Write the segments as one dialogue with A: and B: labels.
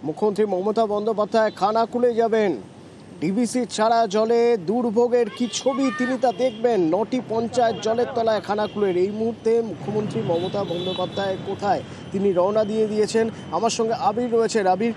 A: মুখ্যমন্ত্রী মমতা বন্দ্যোপাধ্যায় খানাকুলে যাবেন। ডিভিসি ছাড়া জলে দুর্ভোগের কি ছবি তিনি তা দেখবেন। 9টি পঞ্চায়েত জলের তলায় খানাকুলের। এই মুহূর্তে মুখ্যমন্ত্রী মমতা বন্দ্যোপাধ্যায় কোথায় তিনি রওনা দিয়ে দিয়েছেন। আমার সঙ্গে আবির রয়েছে। আবির,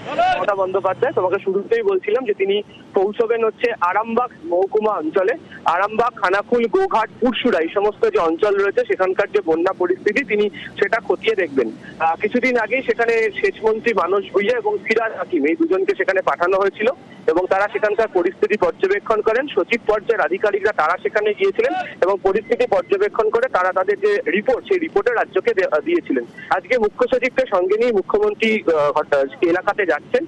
B: মমতা বন্দ্যোপাধ্যায় তোমাকে শুরুতেই বলছিলাম যে তিনি পৌঁছবেন হচ্ছে আরামবাগ মহকুমা অঞ্চলে। আরামবাগ, খানাকুল, গোঘাট, পুরসুরা এই সমস্ত যে অঞ্চল রয়েছে সেখানকার যে বন্যা পরিস্থিতি তিনি সেটা খতিয়ে দেখবেন। কিছুদিন আগেই সেখানে সেচমন্ত্রী মানস ভুঁইয়া এবং ফিরাদ হাকিম এই দুজনকে সেখানে পাঠানো হয়েছিল এবং তারা সেখানকার পরিস্থিতি পর্যবেক্ষণ করেন। সচিব পর্যায়ের আধিকারিকরা তারা সেখানে গিয়েছিলেন এবং পরিস্থিতি পর্যবেক্ষণ করে তারা তাদের যে রিপোর্ট সেই রিপোর্টে রাজ্যকে দিয়েছিলেন। আজকে মুখ্য সচিবকে সঙ্গে নিয়ে মুখ্যমন্ত্রী এলাকাতে যাচ্ছেন,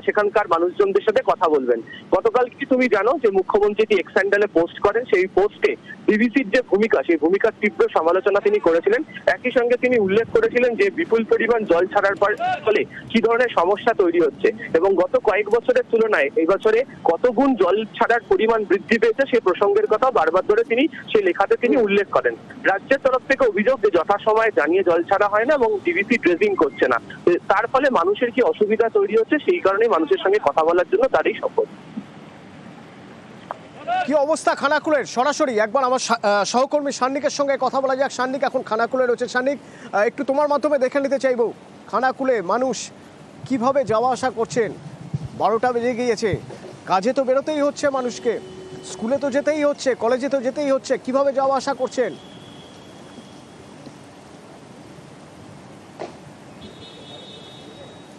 B: সেখানকার মানুষজনদের সাথে কথা বলবেন। গতকাল কি তুমি জানো যে মুখ্যমন্ত্রী এক্স হ্যান্ডেলে পোস্ট করেন, সেই পোস্টে ডিভিসির যে ভূমিকা সেই ভূমিকার তীব্র সমালোচনা তিনি করেছিলেন। একই সঙ্গে তিনি উল্লেখ করেছিলেন যে বিপুল পরিমাণ জল ছাড়ার ফলে কি ধরনের সমস্যা তৈরি হচ্ছে এবং গত কয়েক বছরের তুলনায় এই বছরে কত গুণ জল ছাড়ার পরিমাণ বৃদ্ধি পেয়েছে সেই প্রসঙ্গের কথা বারবার ধরে তিনি সেই লেখাতে তিনি উল্লেখ করেন। রাজ্যের তরফ থেকে অভিযোগ যে যথাসময়ে জানিয়ে জল ছাড়া হয় না এবং ডিভিসি ড্রেজিং করছে না, তার ফলে মানুষের কি অসুবিধা তৈরি হচ্ছে সেই কারণে মানুষের সঙ্গে কথা বলার জন্য তারই শপথ।
A: কি অবস্থা খানাকুলের? সরাসরি একবার আমার সহকর্মী সান্নিকের সঙ্গে কথা বলা যাক। সান্নিক এখন খানাকুলে রয়েছে। সান্নিক, একটু তোমার মাধ্যমে দেখে নিতে চাইবো খানাকুলে মানুষ কিভাবে যাওয়া আসা করছেন। 12টা বেজে গিয়েছে, কাজে তো বেরোতেই হচ্ছে মানুষকে, স্কুলে তো যেতেই হচ্ছে, কলেজে তো যেতেই হচ্ছে, কিভাবে যাওয়া আসা করছেন?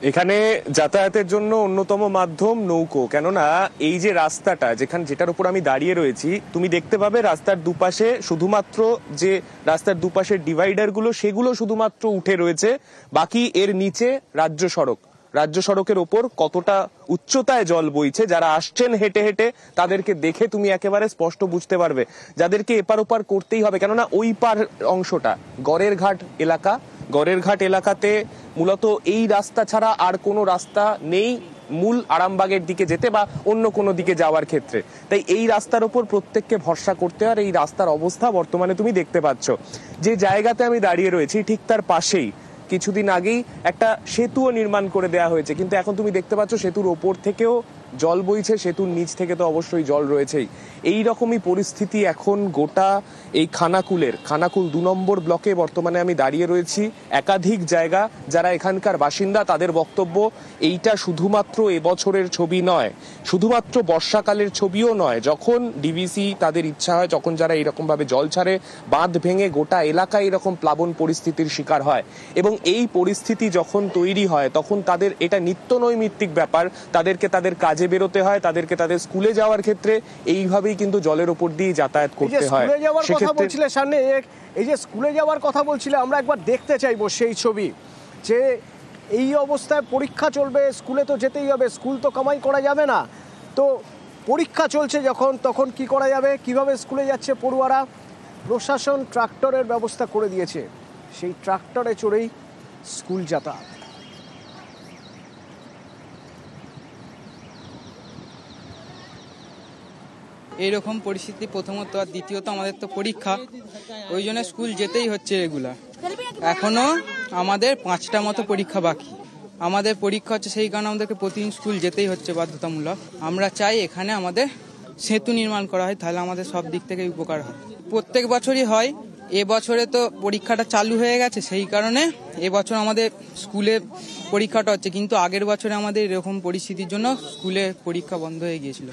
C: এখানে যাতায়াতের জন্য অন্যতম মাধ্যম নৌকো। কেননা এই যে রাস্তাটা যেটার উপর আমি দাঁড়িয়ে রয়েছি, তুমি দেখতে পাবে রাস্তার দুপাশে শুধুমাত্র যে রাস্তার দুপাশের ডিভাইডারগুলো সেগুলো শুধুমাত্র উঠে রয়েছে, বাকি এর নিচে রাজ্য সড়কের ওপর কতটা উচ্চতায় জল বইছে, যারা আসছেন হেঁটে হেঁটে তাদেরকে দেখে তুমি একেবারে স্পষ্ট বুঝতে পারবে যাদেরকে এপার ওপার করতেই হবে। কেননা ওই পার অংশটা গড়ের ঘাট এলাকাতে মূলত এই রাস্তা ছাড়া আর কোনো রাস্তা নেই মূল আরামবাগের দিকে যেতে বা অন্য কোনো দিকে যাওয়ার ক্ষেত্রে। তাই এই রাস্তার উপর প্রত্যেককে ভরসা করতে হয়। এই রাস্তার অবস্থা বর্তমানে তুমি দেখতে পাচ্ছ। যে জায়গাতে আমি দাঁড়িয়ে রয়েছি ঠিক তার পাশেই কিছুদিন আগেই একটা সেতুও নির্মাণ করে দেওয়া হয়েছে, কিন্তু এখন তুমি দেখতে পাচ্ছ সেতুর ওপর থেকেও জল বইছে, সেতুর নিচ থেকে তো অবশ্যই জল রয়েছেই। এই রকমই পরিস্থিতি এখন গোটা এই খানাকুল 2 নম্বর ব্লকে বর্তমানে আমি দাঁড়িয়ে রয়েছি। একাধিক জায়গা যারা এখানকার বাসিন্দা তাদের বক্তব্য এইটা শুধুমাত্র এবছরের ছবি নয়, শুধুমাত্র বর্ষাকালের ছবিও নয়। যখন ডিভিসি তাদের ইচ্ছা হয়, যখন যারা এরকম ভাবে জল ছাড়ে, বাঁধ ভেঙে গোটা এলাকায় এরকম প্লাবন পরিস্থিতির শিকার হয় এবং এই পরিস্থিতি যখন তৈরি হয় তখন তাদের এটা নিত্য নৈমিত্তিক ব্যাপার। তাদেরকে তাদের কাজে বেরোতে হয়, তাদেরকে তাদের স্কুলে যাওয়ার ক্ষেত্রে এইভাবেই কিন্তু জলের উপর দিয়ে যাতায়াত করতে হয়।
A: এই যে স্কুলে যাওয়ার কথা বলছিলে, আমরা একবার দেখতে চাইবো সেই ছবি যে এই অবস্থায় পরীক্ষা চলবে, স্কুলে তো যেতেই হবে, স্কুল তো কামাই করা যাবে না, তো পরীক্ষা চলছে যখন তখন কি করা যাবে, কিভাবে স্কুলে যাচ্ছে পড়ুয়ারা। প্রশাসন ট্রাক্টরের ব্যবস্থা করে দিয়েছে, সেই ট্রাক্টরে চড়েই স্কুল যাতায়াত।
D: এইরকম পরিস্থিতি প্রথমত, আর দ্বিতীয়ত আমাদের তো পরীক্ষা, ওই জন্য স্কুল যেতেই হচ্ছে রেগুলার। এখনো আমাদের 5টা মতো পরীক্ষা বাকি। আমাদের পরীক্ষা হচ্ছে, সেই কারণে আমাদেরকে প্রতিদিন স্কুল যেতেই হচ্ছে বাধ্যতামূলক। আমরা চাই এখানে আমাদের সেতু নির্মাণ করা হয়, তাহলে আমাদের সব দিক থেকে উপকার হয়। প্রত্যেক বছরই হয়, এবছরে তো পরীক্ষাটা চালু হয়ে গেছে, সেই কারণে এবছর আমাদের স্কুলে পরীক্ষাটা হচ্ছে, কিন্তু আগের বছরে আমাদের এরকম পরিস্থিতির জন্য স্কুলে পরীক্ষা বন্ধ হয়ে গিয়েছিল।